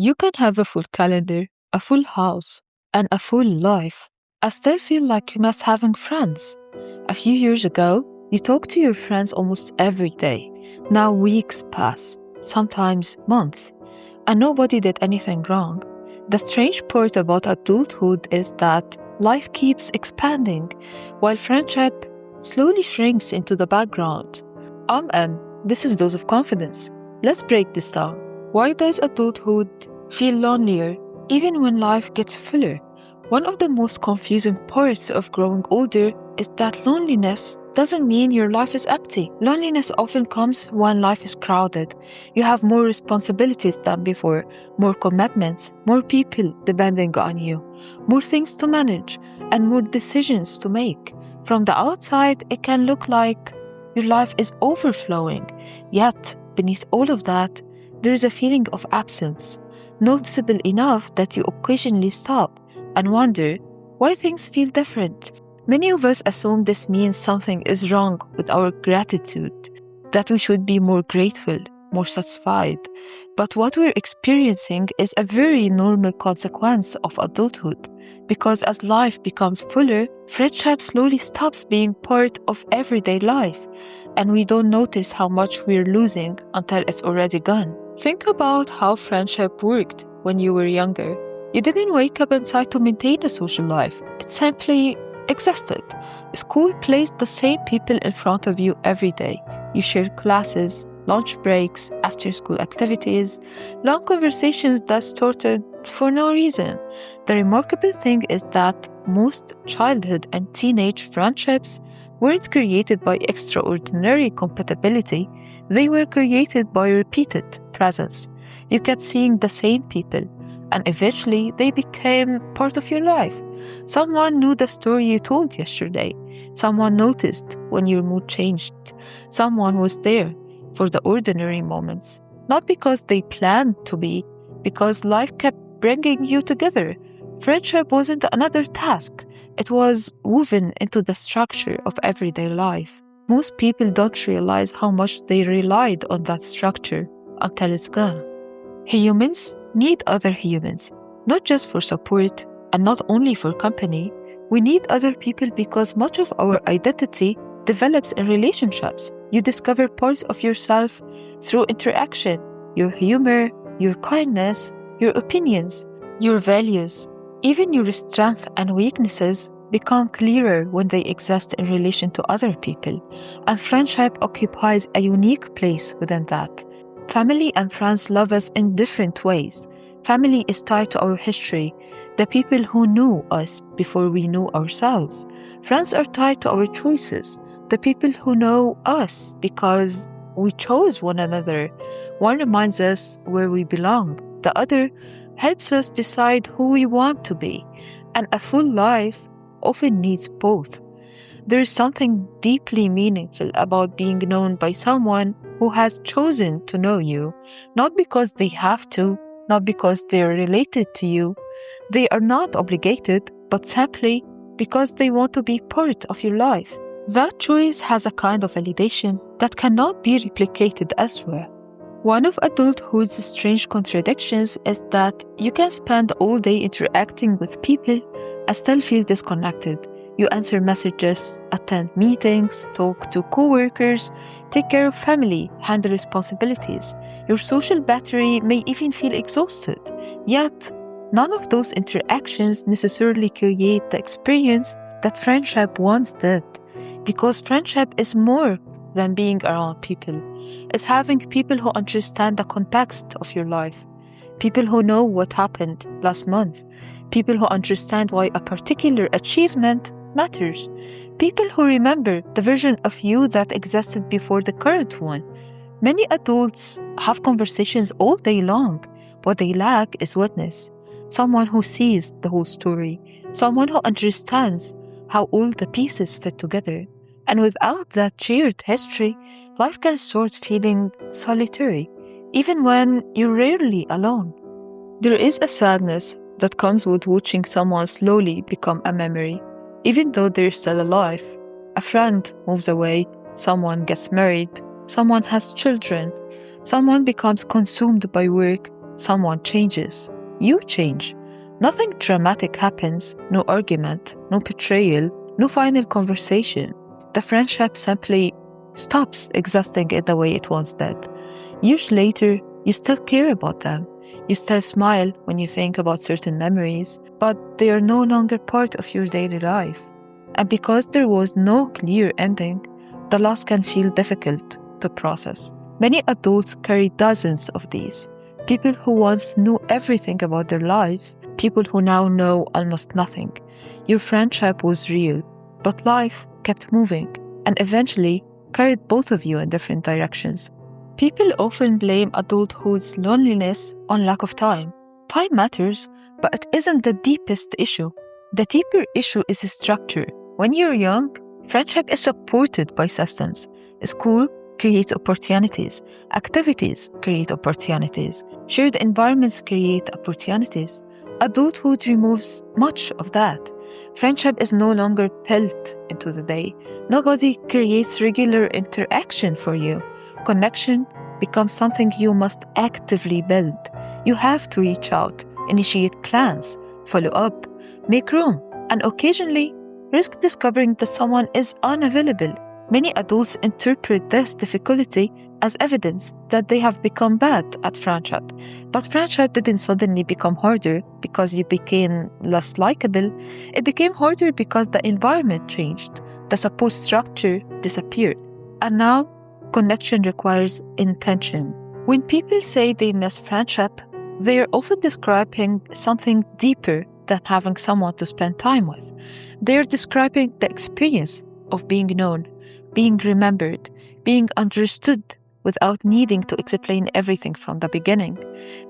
You can have a full calendar, a full house, and a full life. I still feel like you miss having friends. A few years ago, you talked to your friends almost every day. Now weeks pass, sometimes months, and nobody did anything wrong. The strange part about adulthood is that life keeps expanding while friendship slowly shrinks into the background. This is Dose of Confidence. Let's break this down. Why does adulthood feel lonelier even when life gets fuller? One of the most confusing parts of growing older is that loneliness doesn't mean your life is empty. Loneliness often comes when life is crowded. You have more responsibilities than before, more commitments, more people depending on you, more things to manage, and more decisions to make. From the outside, it can look like your life is overflowing, yet beneath all of that, there is a feeling of absence, noticeable enough that you occasionally stop and wonder why things feel different. Many of us assume this means something is wrong with our gratitude, that we should be more grateful, more satisfied. But what we're experiencing is a very normal consequence of adulthood, because as life becomes fuller, friendship slowly stops being part of everyday life, and we don't notice how much we're losing until it's already gone. Think about how friendship worked when you were younger. You didn't wake up inside to maintain a social life. It simply existed. School placed the same people in front of you every day. You shared classes, lunch breaks, after-school activities, long conversations that started for no reason. The remarkable thing is that most childhood and teenage friendships weren't created by extraordinary compatibility. They were created by repeated presence. You kept seeing the same people, and eventually they became part of your life. Someone knew the story you told yesterday. Someone noticed when your mood changed. Someone was there for the ordinary moments, not because they planned to be, because life kept bringing you together. Friendship wasn't another task. It was woven into the structure of everyday life. Most people don't realize how much they relied on that structure until it's gone. Humans need other humans, not just for support and not only for company. We need other people because much of our identity develops in relationships. You discover parts of yourself through interaction, your humor, your kindness, your opinions, your values. Even your strengths and weaknesses become clearer when they exist in relation to other people, and friendship occupies a unique place within that. Family and friends love us in different ways. Family is tied to our history, the people who knew us before we knew ourselves. Friends are tied to our choices, the people who know us because we chose one another. One reminds us where we belong, the other helps us decide who we want to be, and a full life often needs both. There is something deeply meaningful about being known by someone who has chosen to know you, not because they have to, not because they're related to you. They are not obligated, but simply because they want to be part of your life. That choice has a kind of validation that cannot be replicated elsewhere. One of adulthood's strange contradictions is that you can spend all day interacting with people and still feel disconnected. You answer messages, attend meetings, talk to coworkers, take care of family, handle responsibilities. Your social battery may even feel exhausted. Yet, none of those interactions necessarily create the experience that friendship once did. Because friendship is more than being around people. It's having people who understand the context of your life. People who know what happened last month. People who understand why a particular achievement matters. People who remember the version of you that existed before the current one. Many adults have conversations all day long. What they lack is witness. Someone who sees the whole story. Someone who understands how all the pieces fit together. And without that shared history, life can start feeling solitary, even when you're rarely alone. There is a sadness that comes with watching someone slowly become a memory, even though they're still alive. A friend moves away, someone gets married, someone has children, someone becomes consumed by work, someone changes. You change. Nothing dramatic happens, no argument, no betrayal, no final conversation. The friendship simply stops existing in the way it once did. Years later, you still care about them. You still smile when you think about certain memories, but they are no longer part of your daily life. And because there was no clear ending, the loss can feel difficult to process. Many adults carry dozens of these. People who once knew everything about their lives, people who now know almost nothing. Your friendship was real, but life kept moving and eventually carried both of you in different directions. People often blame adulthood's loneliness on lack of time. Time matters, but it isn't the deepest issue. The deeper issue is structure. When you're young, friendship is supported by systems. School creates opportunities. Activities create opportunities. Shared environments create opportunities. Adulthood removes much of that. Friendship is no longer built into the day. Nobody creates regular interaction for you. Connection becomes something you must actively build. You have to reach out, initiate plans, follow up, make room, and occasionally risk discovering that someone is unavailable. Many adults interpret this difficulty as evidence that they have become bad at friendship. But friendship didn't suddenly become harder because you became less likable. It became harder because the environment changed, the support structure disappeared. And now, connection requires intention. When people say they miss friendship, they are often describing something deeper than having someone to spend time with. They are describing the experience of being known, being remembered, being understood without needing to explain everything from the beginning.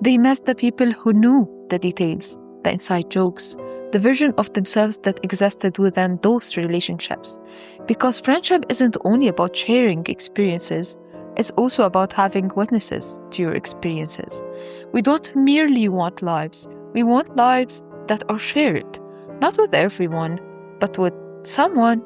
They miss the people who knew the details, the inside jokes, the version of themselves that existed within those relationships. Because friendship isn't only about sharing experiences, it's also about having witnesses to your experiences. We don't merely want lives, we want lives that are shared, not with everyone, but with someone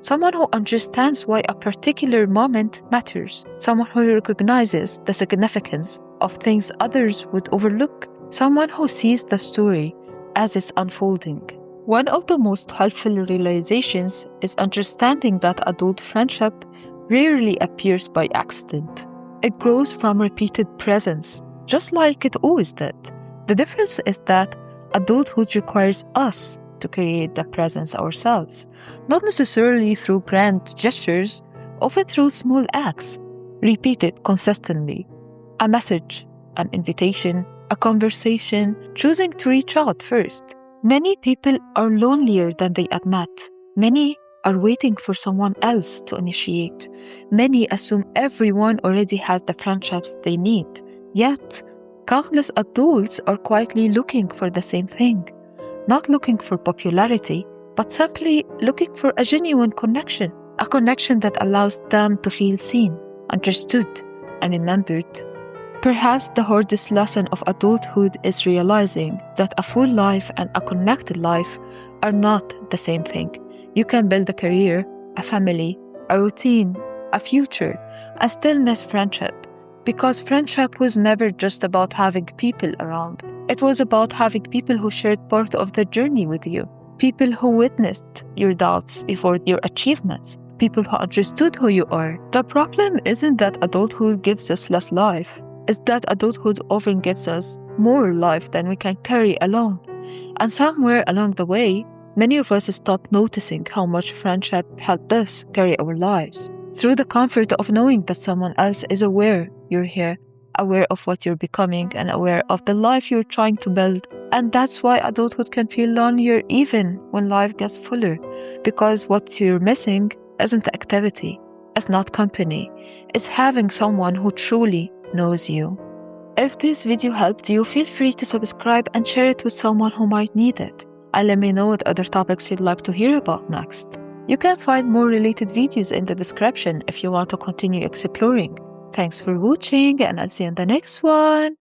who understands why a particular moment matters, someone who recognizes the significance of things others would overlook, someone who sees the story as it's unfolding. One of the most helpful realizations is understanding that adult friendship rarely appears by accident. It grows from repeated presence, just like it always did. The difference is that adulthood requires us to create the presence ourselves, not necessarily through grand gestures, often through small acts, repeated consistently. A message, an invitation, a conversation, choosing to reach out first. Many people are lonelier than they admit. Many are waiting for someone else to initiate. Many assume everyone already has the friendships they need. Yet, countless adults are quietly looking for the same thing. Not looking for popularity, but simply looking for a genuine connection. A connection that allows them to feel seen, understood, and remembered. Perhaps the hardest lesson of adulthood is realizing that a full life and a connected life are not the same thing. You can build a career, a family, a routine, a future, and still miss friendship. Because friendship was never just about having people around. It was about having people who shared part of the journey with you. People who witnessed your doubts before your achievements. People who understood who you are. The problem isn't that adulthood gives us less life. It's that adulthood often gives us more life than we can carry alone. And somewhere along the way, many of us stopped noticing how much friendship helped us carry our lives. Through the comfort of knowing that someone else is aware you're here, aware of what you're becoming, and aware of the life you're trying to build. And that's why adulthood can feel lonelier even when life gets fuller. Because what you're missing isn't activity, it's not company, it's having someone who truly knows you. If this video helped you, feel free to subscribe and share it with someone who might need it. And let me know what other topics you'd like to hear about next. You can find more related videos in the description if you want to continue exploring. Thanks for watching, and I'll see you in the next one.